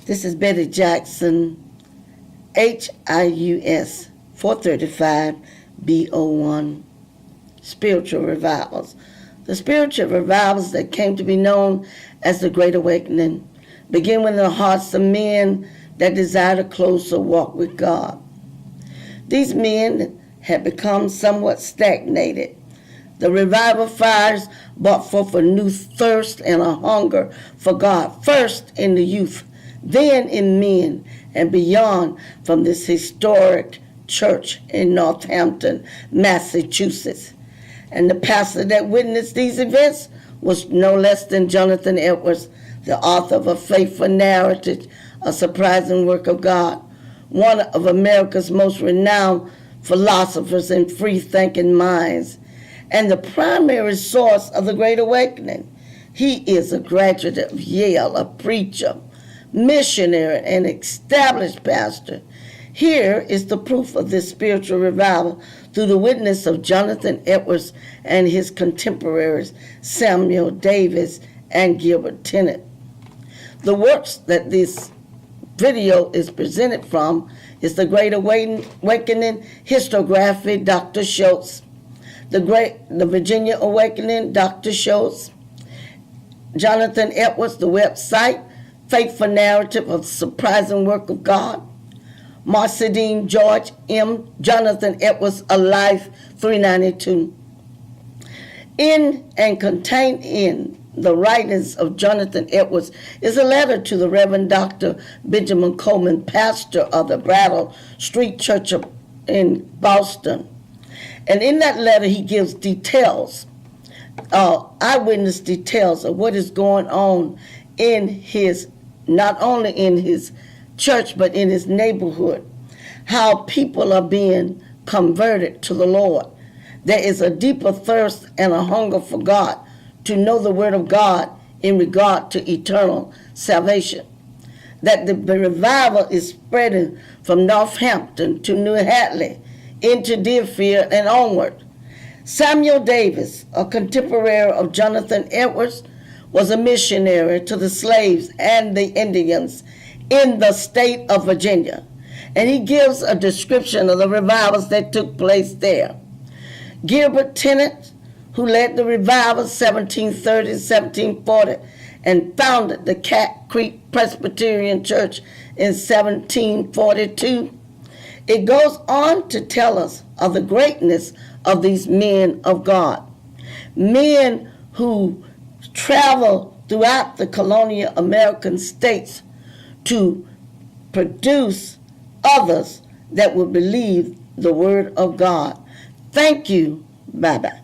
This is Betty Jackson, HIUS 435 B01. Spiritual revivals. The spiritual revivals that came to be known as the Great Awakening begin within the hearts of men that desire a closer walk with God. These men had become somewhat stagnated. The revival fires brought forth a new thirst and a hunger for God, first in the youth, then in men, and beyond from this historic church in Northampton, Massachusetts. And the pastor that witnessed these events was no less than Jonathan Edwards, the author of A Faithful Narrative, A Surprising Work of God, one of America's most renowned philosophers and free-thinking minds, and the primary source of the Great Awakening. He is a graduate of Yale, a preacher, missionary, and established pastor. Here is the proof of this spiritual revival through the witness of Jonathan Edwards and his contemporaries, Samuel Davis and Gilbert Tennant. The works that this video is presented from is The Great Awakening Historiography, Dr. Schultz, the Virginia Awakening, Dr. Schultz, Jonathan Edwards, the website, Faithful Narrative of Surprising Work of God, Marceline George M. Jonathan Edwards, Alive, 392. In and contained in the writings of Jonathan Edwards is a letter to the Reverend Dr. Benjamin Coleman, pastor of the Brattle Street Church in Boston. And in that letter, he gives details, eyewitness details of what is going on in his, not only in his church, but in his neighborhood, how people are being converted to the Lord. There is a deeper thirst and a hunger for God, to know the Word of God in regard to eternal salvation. That the revival is spreading from Northampton to New Hatley, into Deerfield and onward. Samuel Davis, a contemporary of Jonathan Edwards, was a missionary to the slaves and the Indians in the state of Virginia, and he gives a description of the revivals that took place there. Gilbert Tennant, who led the revival 1730-1740 and founded the Cat Creek Presbyterian Church in 1742, it goes on to tell us of the greatness of these men of God, men who travel throughout the colonial American states to produce others that will believe the Word of God. Thank you. Bye-bye.